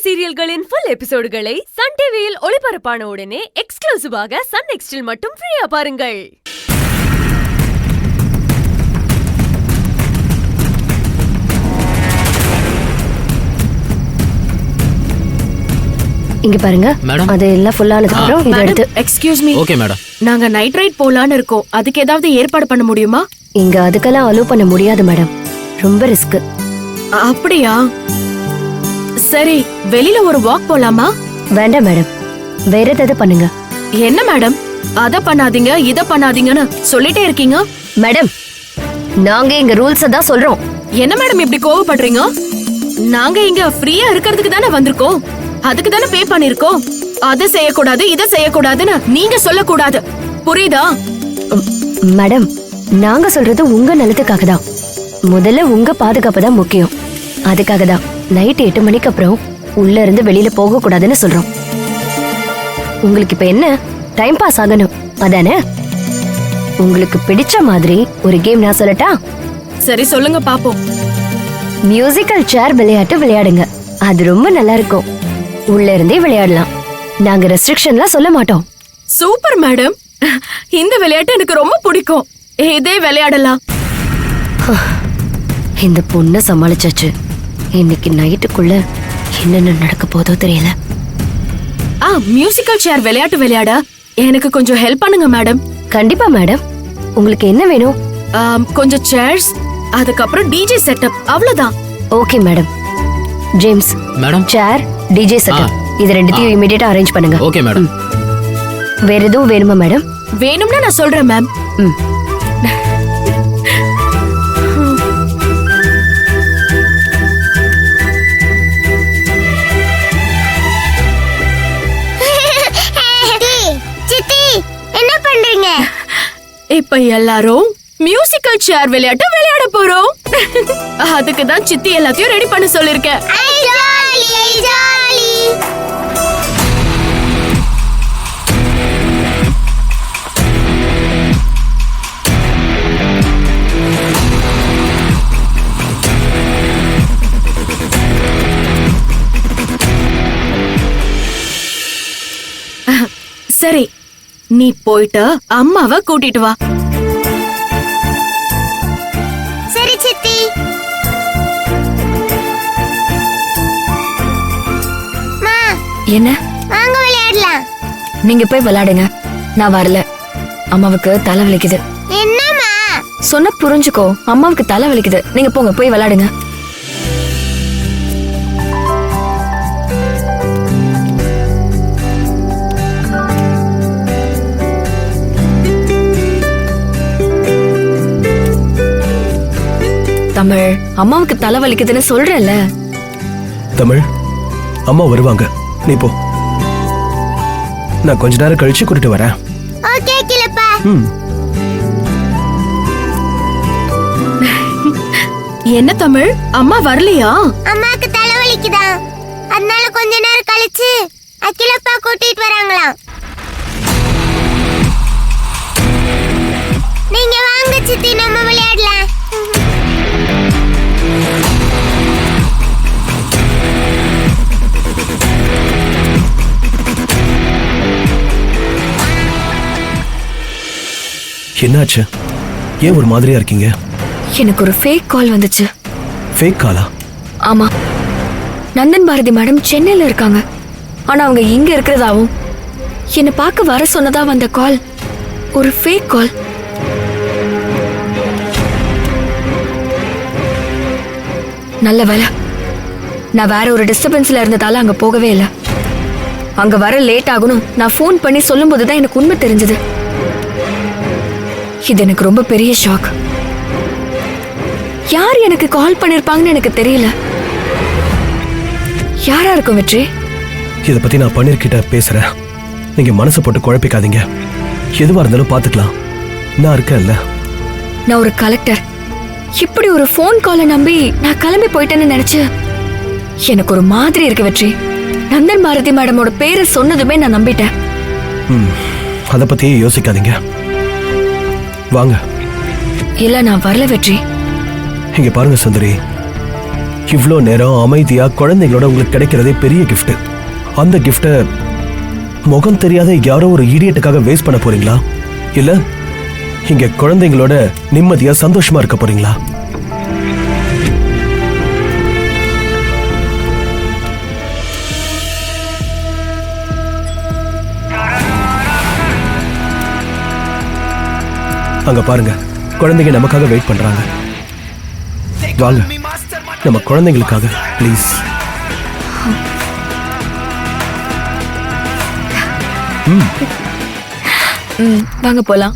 சீரியல்களின் full எபிசோடுகளை Sun டிவியில் ஒளிபரப்பான உடனே எக்ஸ்க்ளூசிவாக சன் நெக்ஸ்டில் மட்டும் ஃப்ரீயா பாருங்கள். இங்க பாருங்க மேடம், அது எல்லாம் ஃபுல் ஆனதுக்கு அப்புறம் இத எடுத்து. Excuse me. Okay madam. நாங்க நைட் ரைட் போலான்னு இருக்கோம். அதுக்கு ஏதாவது ஏற்பாடு பண்ண முடியுமா? இங்க அதுக்கெல்லாம் அலோ பண்ண முடியாது மேடம், ரொம்ப ரிஸ்க். அப்படியா? சரி, வெளியில ஒரு வாக் போலாமா? வேண்டாம் மேடம், வேற ஏதாவது பண்ணுங்க. என்ன மேடம், அத பண்ணாதீங்க இத பண்ணாதீங்கன்னு சொல்லிட்டே இருக்கீங்க. மேடம், நாங்க எங்க ரூல்ஸ் தான் சொல்றோம். என்ன மேடம் இப்படி கோவப்படுறீங்க? நாங்க இங்க ஃப்ரீயா இருக்கிறதுக்கு தானே வந்திருக்கோம். அதுக்கு தானே பே பண்ணிருக்கோம். அத செய்யக்கூடாது இத செய்யக்கூடாதுன்னு நீங்க சொல்லக்கூடாது, புரியுதா? மேடம், நாங்க சொல்றது உங்க நலத்துக்காக தான். முதல்ல உங்க பாதுகாப்பு தான் முக்கியம். அதுக்காக தான் நைட் 8 மணிக்கு அப்புறம் உள்ள இருந்து வெளியில போக கூடாதுன்னு சொல்றோம். உங்களுக்கு இப்ப என்ன, டைம் பாஸ் ஆகணும் அதானே? உங்களுக்கு பிடிச்ச மாதிரி ஒரு கேம் நான் சொல்லட்டா? சரி சொல்லுங்க பாப்போம். மியூசிக்கல் சேர் விளையாட்டு விளையாடுங்க, அது ரொம்ப நல்லா இருக்கும். உள்ள இருந்தே விளையாடலாம், நாங்க ரெஸ்ட்ரிக்ஷன்லாம் சொல்ல மாட்டோம். சூப்பர் மேடம், இந்த விளையாட்டு எனக்கு ரொம்ப பிடிக்கும். இதே விளையாடலாம். இந்த பொண்ணை சமாளிச்சாச்சு. இன்னைக்கு நைட்டுக்குள்ள என்னென்ன நடக்க போதோ தெரியல. மியூசிக்கல் சேர் விளையாட்டு விளையாட எனக்கு கொஞ்சம் ஹெல்ப் பண்ணுங்க மேடம். கண்டிப்பா மேடம், உங்களுக்கு என்ன வேணும்? கொஞ்சம் சேர்ஸ், அதுக்கப்புறம் டிஜே செட்டப், அவ்வளவுதான். Okay madam. ஜேம்ஸ் மேடம், சேர் டிஜே செட்டப் இது ரெண்டுத்தையும் இமிடியேட்டா அரேஞ்ச் பண்ணுங்க. Okay madam. வேற எதுவும் வேணுமா மேடம்? வேணும்னா நான் சொல்றேன் மேம். என்ன பண்றீங்க? இப்ப எல்லாரும் மியூசிக்கல் சேர் விளையாட்டு விளையாட போறோம். அதுக்கு தான் சித்தி எல்லாத்தையும் ரெடி பண்ண சொல்லிருக்கேன். சரி, நீ போயிட்டு அம்மாவை கூட்டிட்டு வா. சரி சித்தி. என்ன? வாங்க விளையாடலாம். நீங்க போய் விளையாடுங்க, நான் வரல. அம்மாவுக்கு தலை வலிக்குது. என்னம்மா? சொன்ன புரிஞ்சுக்கோ, அம்மாவுக்கு தலை வலிக்குது. நீங்க போங்க, போய் விளையாடுங்க. தமிழ், அம்மாவுக்கு தலை வலிக்குதுன்னு சொல்றேன்ல. தமிழ், அம்மா வருவாங்க, நீ போ. நான் கொஞ்ச நேரம் கழிச்சு கூட்டிட்டு வரேன். ஓகே கிளப்பா. என்ன தமிழ், அம்மா வரலையா? அம்மாக்கு தலைவலிக்குதா, அதனால கொஞ்ச நேரம் கழிச்சு அகிலப்பா கூட்டிட்டு வராங்களாம். நீங்க வாங்க சித்தி, நம்ம விளையாடலாம். என்னாச்சு? ஏன் ஒரு மாதிரியா இருக்கீங்க? எனக்கு ஒரு ஃபேக் கால் வந்துச்சு. ஃபேக் காலா? ஆமா, நந்தன் பாரதி மேடம் சென்னையில இருக்காங்க. ஆனா அவங்க இங்க இருக்கிறதாவும் என்ன பார்க்க வர சொன்னதா வந்த கால் ஒரு ஃபேக் கால். நல்ல வேலை, நான் வேற ஒரு டிஸ்டர்பன்ஸ்ல இருந்ததால அங்க போகவே இல்லை. அங்க வர லேட் ஆகணும் நான் ஃபோன் பண்ணி சொல்லும் போதுதான் எனக்கு உண்மை தெரிஞ்சது. இது எனக்கு ரொம்ப பெரிய ஷாக். யார் எனக்கு கால் பண்ணிருப்பாங்கன்னு எனக்கு தெரியல. யாரா இருக்கும் வெற்றி? இத பத்தி நான் பன்னீர்கிட்ட பேசுறேன், நீங்க மனசு போட்டு குழப்பிக்காதீங்க. எதுவா இருந்தாலும் பாத்துக்கலாம், நான் இருக்கேன்ல. நான் ஒரு கலெக்டர், இப்படி ஒரு ஃபோன் காலை நம்பி நான் கிளம்பி போயிட்டேன்னு நினைச்சு எனக்கு ஒரு மாதிரி இருக்கு வெற்றி. நந்தன் பாரதி மேடமோட பேரை சொன்னதுமே நான் நம்பிட்டேன். அத பத்தியே யோசிக்காதீங்க, வாங்க. இல்ல நான் வரல வெற்றி. இங்க பாருங்க சுந்தரி, இவ்ளோ நேரம் அமைதியா குழந்தைங்களோட உங்களுக்கு கிடைக்கிறதே பெரிய gift. அந்த gift முகம் தெரியாத யாரோ ஒரு இடியட்டுக்காக வேஸ்ட் பண்ண போறீங்களா? இல்ல இங்க குழந்தைங்களோட நிம்மதியா சந்தோஷமா இருக்க போறீங்களா? அங்க பாருங்க, குழந்தைங்க நமக்காக வெயிட் பண்றாங்க. வாங்க, நம்ம குழந்தைங்களுக்காக ப்ளீஸ். வாங்க போலாம்.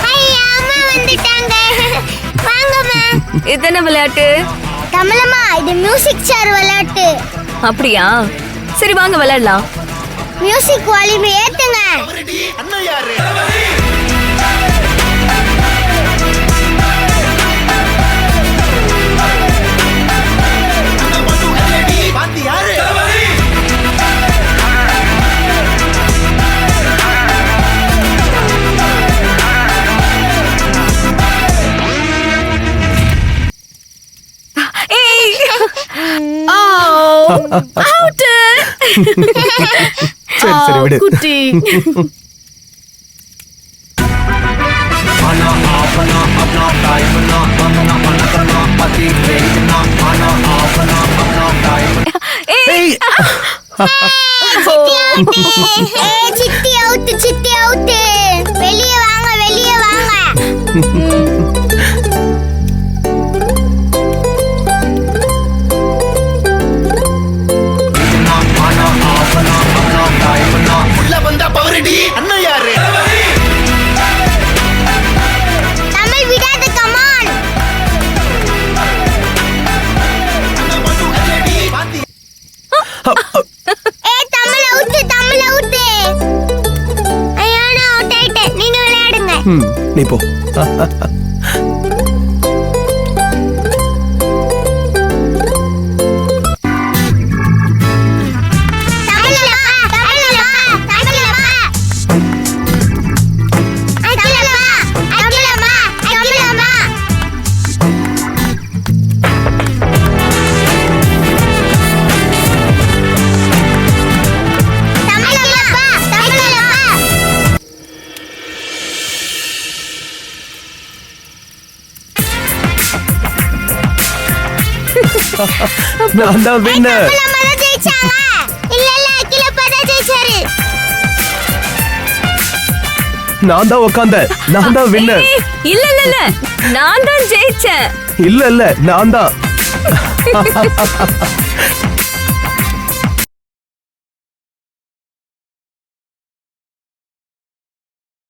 ஐயா, அம்மா வந்துட்டாங்க. வாங்கம்மா. இது என்ன விளையாட்டு? கமலம்மா, இது மியூசிக் சேர் விளையாட்டு. அப்படியா? சரி வாங்க விளையாடலாம். மியூசிக் வால்யூம் ஏத்துங்க. அவுட். சரி சரி விடு. குட்டி. ஏய், சித்தி அவுட், சித்தி அவுட். வெளியே வாங்க, வெளியே வாங்க. தமிழ் விடாத, come on. Tamil out, Tamil out. ஐயோ, நான் அவுட் ஆயிட்டேன். நீங்க விளையாடுங்க. நீ போ. நான் தான் வின்னர். நான் தான் உட்கார்ந்தேன். நான் தான் வின்னர். இல்ல இல்ல இல்ல, நான் தான் ஜெயிச்சேன். இல்ல இல்ல, நான் தான்.